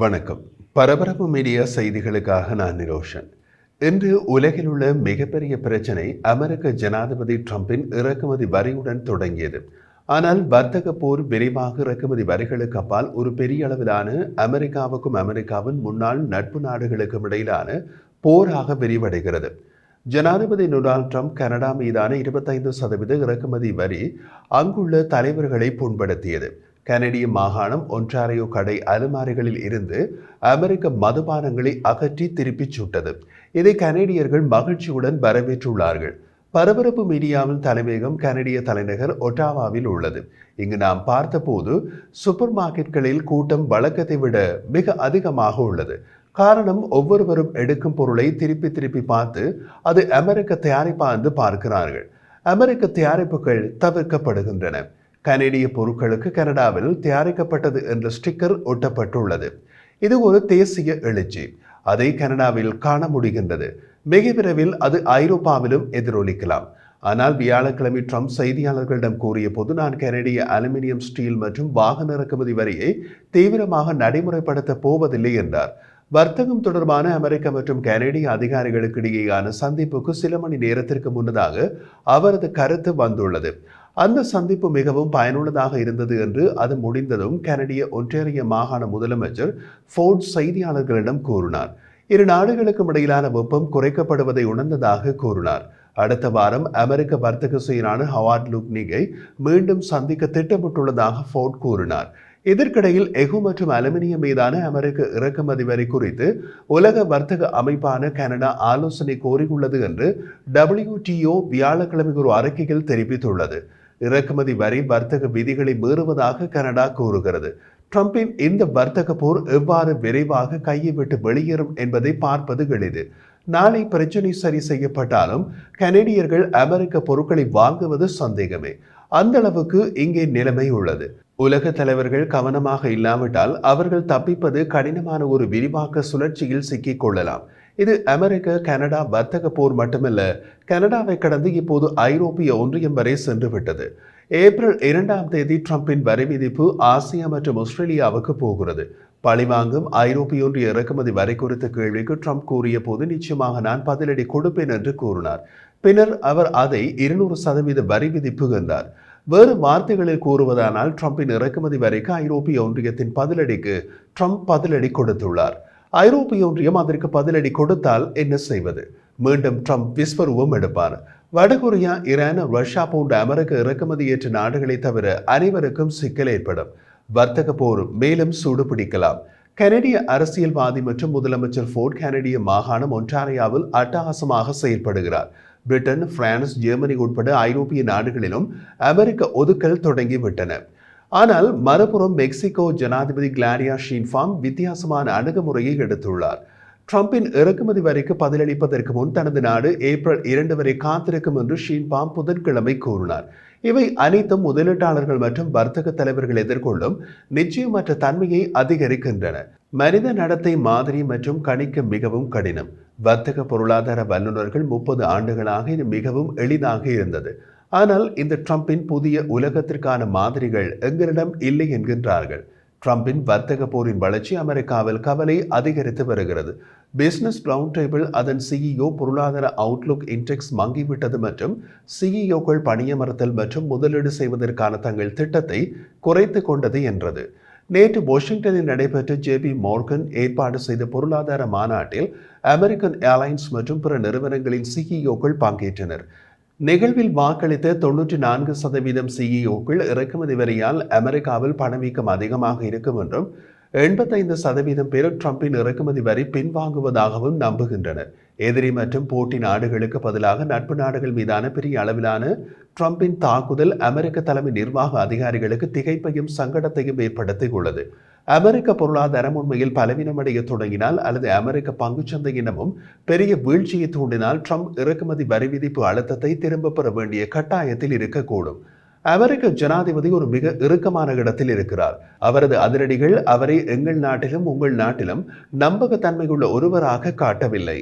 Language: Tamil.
வணக்கம். பரபரப்பு மீடியா செய்திகளுக்காக நான் நிரோஷன். இன்று உலகில் உள்ள மிகப்பெரிய பிரச்சனை அமெரிக்க ஜனாதிபதி டிரம்பின் இறக்குமதி வரியுடன் தொடங்கியது. ஆனால் வர்த்தக போர் விரைவாக இறக்குமதி வரிகளுக்கு அப்பால் ஒரு பெரிய அளவிலான அமெரிக்காவுக்கும் அமெரிக்காவின் முன்னாள் நட்பு நாடுகளுக்கும் இடையிலான போராக விரிவடைகிறது. ஜனாதிபதி டொனால்ட் ட்ரம்ப் கனடா மீதான 25% இறக்குமதி வரி அங்குள்ள தலைவர்களை புண்படுத்தியது. கனடிய மாகாணம் ஒன்டாரியோ கடை அலுமாரிகளில் இருந்து அமெரிக்க மதுபானங்களை அகற்றி திருப்பிச் சுட்டது. இதை கனடியர்கள் மகிழ்ச்சியுடன் வரவேற்றுள்ளார்கள். பரபரப்பு மீடியாவின் தலைமையகம் கனடிய தலைநகர் ஒட்டாவாவில் உள்ளது. இங்கு நாம் பார்த்தபோது சூப்பர் மார்க்கெட்களில் கூட்டம் வழக்கத்தை விட மிக அதிகமாக உள்ளது. காரணம், ஒவ்வொருவரும் எடுக்கும் பொருளை திருப்பி திருப்பி பார்த்து அது அமெரிக்க தயாரிப்பா என்று பார்க்கிறார்கள். அமெரிக்க தயாரிப்புகள் தவிர்க்கப்படுகின்றன. கனேடிய பொருட்களுக்கு கனடாவில் தயாரிக்கப்பட்டது என்ற ஸ்டிக்கர் ஒட்டப்பட்டுள்ளது. இது ஒரு தேசிய எழுச்சி. அதை கனடாவில் காண முடிகின்றது. மிக விரைவில் அது ஐரோப்பாவிலும் எதிரொலிக்கலாம். ஆனால் வியாழக்கிழமை ட்ரம்ப் செய்தியாளர்களிடம் கூறிய போது, நான் கனடிய அலுமினியம், ஸ்டீல் மற்றும் வாகன இறக்குமதி வரியை தீவிரமாக நடைமுறைப்படுத்த போவதில்லை என்றார். வர்த்தகம் தொடர்பான அமெரிக்க மற்றும் கனடிய அதிகாரிகளுக்கு இடையேயான சந்திப்புக்கு சில மணி நேரத்திற்கு முன்னதாக அவரது கருத்து வந்துள்ளது. அந்த சந்திப்பு மிகவும் பயனுள்ளதாக இருந்தது என்று அது முடிந்ததும் கனடிய ஒன்டாரியோ மாகாண முதலமைச்சர் ஃபோர்ட் செய்தியாளர்களிடம் கூறினார். இரு நாடுகளுக்கும் இடையிலான வெப்பம் குறைக்கப்படுவதை உணர்ந்ததாக கூறினார். அடுத்த வாரம் அமெரிக்க வர்த்தக செயலாளர் ஹவார்ட் லுக்னிகை மீண்டும் சந்திக்க திட்டமிட்டுள்ளதாக ஃபோர்ட் கூறினார். இதற்கிடையில் எஃகு மற்றும் அலுமினியம் மீதான அமெரிக்க இறக்குமதி வரி குறித்து உலக வர்த்தக அமைப்பான கனடா ஆலோசனை கோரியுள்ளது என்று WTO வியாழக்கிழமை ஒரு அறிக்கையில் தெரிவித்துள்ளது. இறக்குமதி வரி வர்த்தக விதிகளை மீறுவதாக கனடா கூறுகிறது. ட்ரம்பின் இந்த வர்த்தக போர் எவ்வாறு விரைவாக கையை விட்டு வெளியேறும் என்பதை பார்ப்பது எளிது. நாளை பிரச்சனை சரி செய்யப்பட்டாலும் கனடியர்கள் அமெரிக்க பொருட்களை வாங்குவது சந்தேகமே. அந்த அளவுக்கு இங்கே நிலைமை உள்ளது. உலக தலைவர்கள் கவனமாக இல்லாவிட்டால் அவர்கள் தப்பிப்பது கடினமான ஒரு விரிவாக்க சுழற்சியில் சிக்கிக் கொள்ளலாம். இது அமெரிக்க கனடா வர்த்தக போர் மட்டுமல்ல, கனடாவை கடந்து இப்போது ஐரோப்பிய ஒன்றியம் வரை சென்று விட்டது. ஏப்ரல் 2 ட்ரம்பின் வரி விதிப்பு ஆசியா மற்றும் ஆஸ்திரேலியாவுக்கு போகிறது. பழிவாங்கும் ஐரோப்பிய ஒன்றிய இறக்குமதி வரி குறித்த கேள்விக்கு ட்ரம்ப் கூறிய போது, நிச்சயமாக நான் பதிலடி கொடுப்பேன் என்று கூறினார். பின்னர் அவர் அதை 200% வரி விதிப்பு என்றார். வேறு வார்த்தைகளில் கூறுவதானால், ட்ரம்பின் இறக்குமதி வரிக்கு ஐரோப்பிய ஒன்றியத்தின் பதிலடிக்கு ட்ரம்ப் பதிலடி கொடுத்துள்ளார். ஐரோப்பிய ஒன்றியம் அதற்கு பதிலடி கொடுத்தால் என்ன செய்வது? மீண்டும் ட்ரம்ப் விஸ்வரூபம் எடுப்பார். வடகொரியா, ஈரான், ரஷ்யா போன்ற அமெரிக்க இறக்குமதியேற்ற நாடுகளை தவிர அனைவருக்கும் சிக்கல் ஏற்படும். வர்த்தக போர் மேலும் சூடுபிடிக்கலாம். கனடிய அரசியல்வாதி மற்றும் முதலமைச்சர் ஃபோர்ட் கனடிய மாகாணம் ஒன்டாரியோவில் அட்டகாசமாக செயல்படுகிறார். பிரிட்டன், பிரான்ஸ், ஜெர்மனி உட்பட ஐரோப்பிய நாடுகளிலும் அமெரிக்க ஒதுக்கல் தொடங்கிவிட்டன. ஆனால் மறுபுறம் மெக்சிகோ ஜனாதிபதி கிளாரியா ஷீன்பாம் வித்தியாசமான அணுகுமுறையை எடுத்துள்ளார். ட்ரம்பின் இறக்குமதி வரிக்கு பதிலளிப்பதற்கு முன் தனது நாடு ஏப்ரல் 2 வரை காத்திருக்கும் என்று ஷீன்பாம் புதன்கிழமை கூறினார். இவை அனைத்தும் முதலீட்டாளர்கள் மற்றும் வர்த்தக தலைவர்கள் எதிர்கொள்ளும் நிச்சயமற்ற தன்மையை அதிகரிக்கின்றன. மனித நடத்தை மாதிரி மற்றும் கணிக்க மிகவும் கடினம். வர்த்தக பொருளாதார வல்லுநர்கள் 30 ஆண்டுகளாக இது மிகவும் எளிதாக இருந்தது. ஆனால் இந்த ட்ரம்பின் புதிய உலகத்திற்கான மாதிரிகள் எங்களிடம் இல்லை என்கின்றார்கள். ட்ரம்பின் வர்த்தக போரின் வளர்ச்சி அமெரிக்காவில் கவலை அதிகரித்து வருகிறது. பிசினஸ் ரவுண்ட் டேபிள் அதன் CEO பொருளாதார அவுட்லுக் இண்டெக்ஸ் மங்கிவிட்டது மற்றும் CEOக்கள் பணியமர்த்தல் மற்றும் முதலீடு செய்வதற்கான தங்கள் திட்டத்தை குறைத்து கொண்டது என்றது. நேற்று வாஷிங்டனில் நடைபெற்ற JP மோர்கன் ஏற்பாடு செய்த பொருளாதார மாநாட்டில் அமெரிக்கன் ஏர்லைன்ஸ் மற்றும் பிற நிறுவனங்களின் CEOக்கள் பங்கேற்றனர். நிகழ்வில் வாக்களித்த 94% CEOக்கள் இறக்குமதி வரியால் அமெரிக்காவில் பணவீக்கம் அதிகமாக இருக்கும் என்றும் 85% பேர் ட்ரம்பின் இறக்குமதி வரி பின்வாங்குவதாகவும் நம்புகின்றனர். எதிரி மற்றும் போட்டி நாடுகளுக்கு பதிலாக நட்பு நாடுகள் மீதான பெரிய அளவிலான ட்ரம்பின் தாக்குதல் அமெரிக்க தலைமை நிர்வாக அதிகாரிகளுக்கு திகைப்பையும் சங்கடத்தையும் ஏற்படுத்தியுள்ளது. அமெரிக்க பொருளாதாரம் உண்மையில் பலவீனமடைய தொடங்கினால் அல்லது அமெரிக்க பங்குச்சந்தை இனமும் பெரிய வீழ்ச்சியை தூண்டினால் ட்ரம்ப் இறக்குமதி வரி விதிப்பு அழுத்தத்தை திரும்ப பெற வேண்டிய கட்டாயத்தில் இருக்கக்கூடும். அமெரிக்க ஜனாதிபதி ஒரு மிக இறுக்கமான இடத்தில் இருக்கிறார். அவரது அதிரடிகள் அவரை எங்கள் நாட்டிலும் உங்கள் நாட்டிலும் நம்பகத்தன்மையுள்ள ஒருவராக காட்டவில்லை.